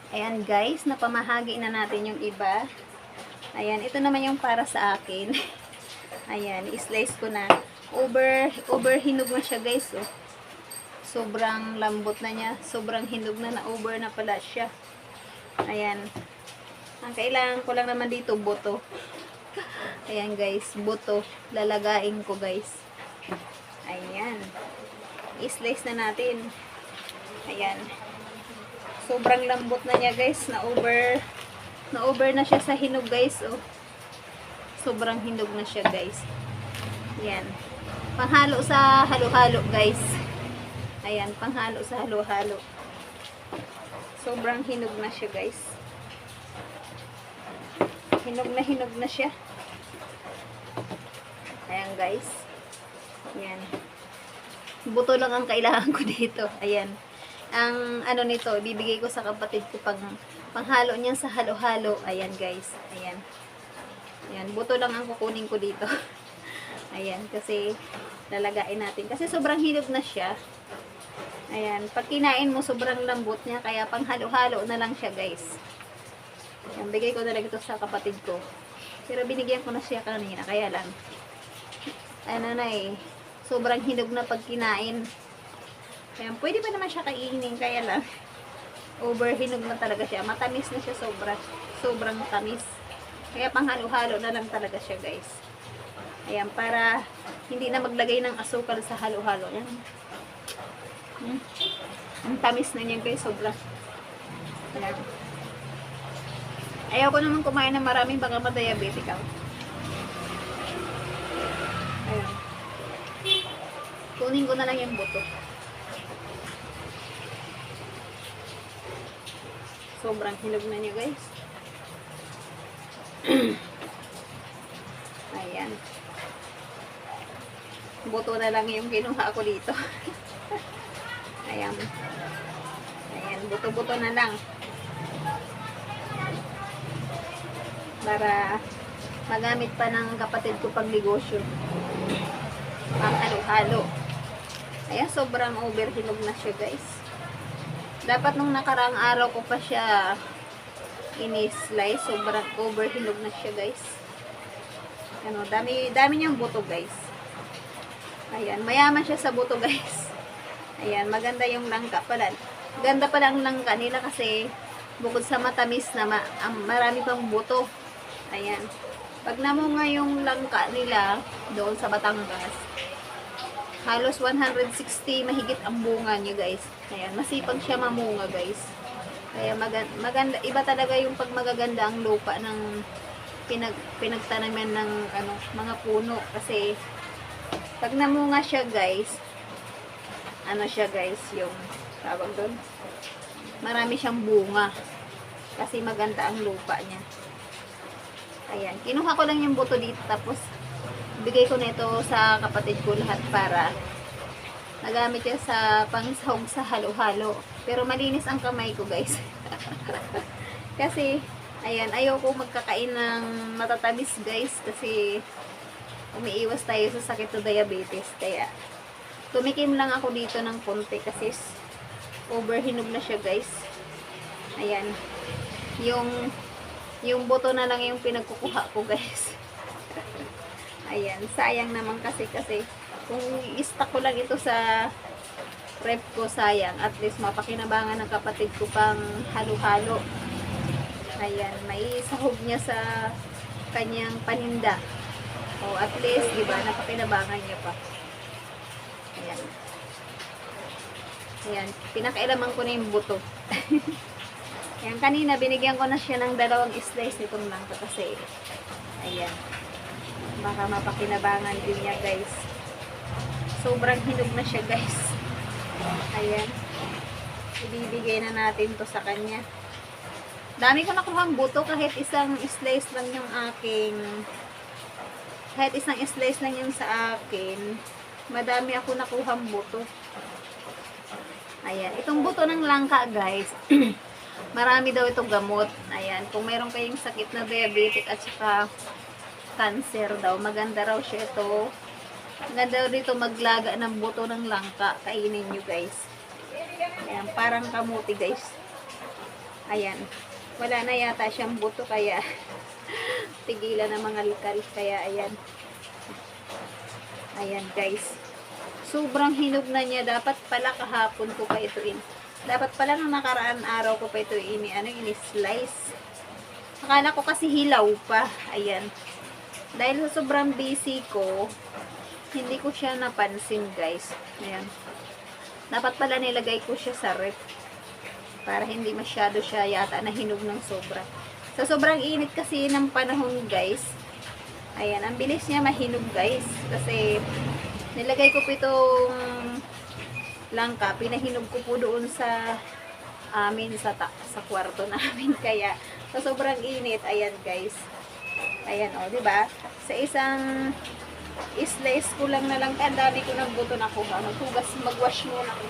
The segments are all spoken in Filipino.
Ayan guys, napamahagi na natin yung iba. Ayan, ito naman yung para sa akin. Ayan, i-slice ko na. Over hinog na siya guys. Oh. Sobrang lambot na niya. Sobrang hinog na, over na pala siya. Ayan. Ang kailangan ko lang naman dito, buto. Ayan guys, buto. Lalagain ko guys. Ayan. I-slice na natin. Ayan. Sobrang lambot na niya guys. Na-over na siya sa hinog guys. Oh. Sobrang hinog na siya guys. Ayan. Panghalo sa halo-halo guys. Ayan, panghalo sa halo-halo. Sobrang hinog na siya guys. Hinog na siya. Ayan guys. Ayan. Buto lang ang kailangan ko dito. Ayan. Ang ano nito, bibigay ko sa kapatid ko panghalo niya sa halo-halo. Ayan guys. Ayan. Ayan. Buto lang ang kukunin ko dito. Ayan. Kasi lalagain natin. Kasi sobrang hinog na siya. Ayan. Pag kinain mo, sobrang lambot niya. Kaya panghalo-halo na lang siya guys. Ayan. Bigay ko na lang ito sa kapatid ko. Pero binigyan ko na siya kanina. Kaya lang. Ano na eh. Sobrang hinog na pag kinain. Ayan, pwede pa naman siya kainin, kaya lang overhinog na talaga siya. Matamis na siya sobrang tamis. Kaya panghalo-halo na lang talaga siya, guys. Ayan, para hindi na maglagay ng asukal sa halo-halo. Ayan. Ang tamis na niya, guys, sobra. Ayan. Ayaw ko naman kumain ng maraming baka ma-diabetic ako. Ayan. Kunin ko na lang yung buto. Sobrang hinog na niya guys. Ayan. Buto na lang yung kinuha ko dito. Ayan. Ayan. Buto-buto na lang. Para magamit pa ng kapatid ko pang negosyo. Ang halo-halo. Ayan. Sobrang overhinog na siya guys. Dapat nung nakaraang araw ko pa siya ini-slice. Sobrang overhinog na siya guys. Ano, dami niyang buto guys. Ayan, mayaman siya sa buto guys. Ayan, maganda yung langka pala. Ganda pala ang langka nila kasi bukod sa matamis na marami pang buto. Ayan. Pag namunga yung langka nila doon sa Batangas, halos 160 mahigit ang bunga niya guys. Ayan, masipag siya mamunga guys. Kaya maganda, iba talaga yung pag magaganda ang lupa ng pinagtanaman ng mga puno. Kasi pag namunga siya guys, ano siya guys, yung tawag doon, marami siyang bunga. Kasi maganda ang lupa niya. Ayan, kinuha ko lang yung buto dito tapos bigay ko na ito sa kapatid ko lahat para nagamit yan sa pangsahog sa halo-halo. Pero malinis ang kamay ko guys. Kasi, ayan, ayaw ko magkakain ng matatamis guys. Kasi, umiiwas tayo sa sakit na diabetes. Kaya, tumikim lang ako dito ng konti kasi overhinog na siya guys. Ayan. Yung buto na lang yung pinagkukuha ko guys. Ayan, sayang naman kasi kung i-stock ko lang ito sa rep ko, sayang. At least mapakinabangan ng kapatid ko pang halo-halo. Ayan, may sahog niya sa kanyang paninda. O at least, diba, napakinabangan niya pa. Ayan. Ayan, pinakailaman ko na yung buto. Ayan, kanina binigyan ko na siya ng 2 slice nitong langka kasi, ayan. Baka mapakinabangan din niya guys. Sobrang hinog na siya guys. Ayan. Ibibigay na natin to sa kanya. Dami ko nakuhang buto kahit isang slice lang yung aking. Kahit isang slice lang yung sa akin. Madami ako nakuhang buto. Ayan. Itong buto ng langka guys. Marami daw itong gamot. Ayan. Kung mayroon kayong sakit na diabetic at saka cancer daw, maganda raw siya ito. Maganda daw dito maglaga ng buto ng langka. Kainin nyo guys. Ayan, parang kamuti guys. Ayan. Wala na yata siyang buto kaya tigilan ng mga likal. Kaya ayan. Ayan guys. Sobrang hinog na niya. Dapat pala kahapon ko pa ito dapat pala nung nakaraan araw ko pa ito ini-slice. Akala ko kasi hilaw pa. Ayan. Dahil sa sobrang busy ko, hindi ko siya napansin guys. Ayan. Dapat pala nilagay ko siya sa ref. Para hindi masyado siya yata na hinog ng sobra. Sa sobrang init kasi ng panahon guys. Ayan. Ang bilis niya mahinog guys. Kasi nilagay ko po itong langka. Pinahinog ko po doon sa amin sa kwarto namin. Kaya sa sobrang init, ayan guys. Ayan o, di ba? Sa isang slice ko lang na lang, ang dami ko ng buto na kuha. Mag-wash muna ko.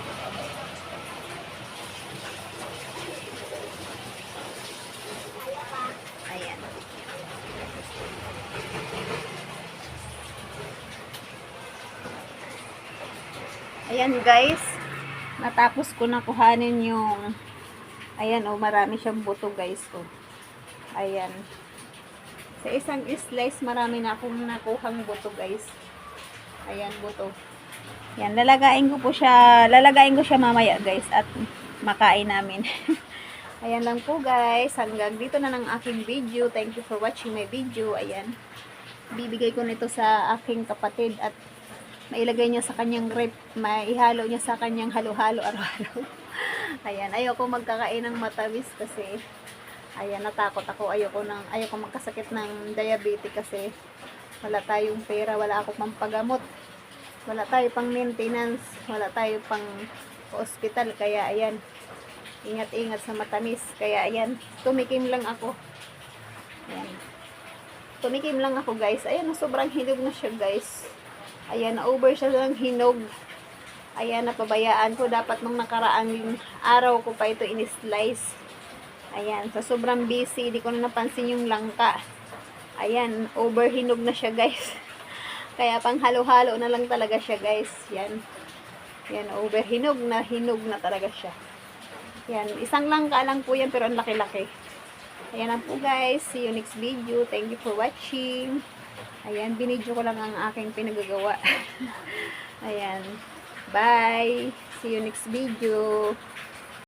Ayan. Ayan guys. Natapos ko na kuhanin yung ayan o, marami siyang buto guys o. Ayan. Sa isang slice, marami na akong nakuhang buto guys. Ayan, buto. Ayan, lalagain ko siya mamaya guys at makain namin. Ayan lang po guys. Hanggang dito na ng aking video. Thank you for watching my video. Ayan. Bibigay ko nito sa aking kapatid at mailagay niya sa kanyang rep. Maihalo niya sa kanyang halo-halo araw-araw. Ayan, ayoko magkakain ng matamis kasi ayan, natakot ako. Ayoko magkasakit ng diabetes kasi wala tayong pera, wala ako pang pagamot. Wala tayo pang maintenance, wala tayo pang hospital. Kaya ayan, ingat-ingat sa matamis. Kaya ayan, tumikim lang ako. Ayan. Tumikim lang ako guys. Ayan, sobrang hinog na siya guys. Ayan, na-over siya ng hinog. Ayan, napabayaan ko. Dapat nung nakaraang araw ko pa ito in-slice. Ayan, sa sobrang busy, di ko na napansin yung langka. Ayan, overhinog na siya guys. Kaya pang halo-halo na lang talaga siya guys. Yan. Yan, overhinog na talaga siya. Yan, isang langka lang po yan pero ang laki-laki. Ayan lang po guys. See you next video. Thank you for watching. Ayan, binidyo ko lang ang aking pinagagawa. Ayan. Bye. See you next video.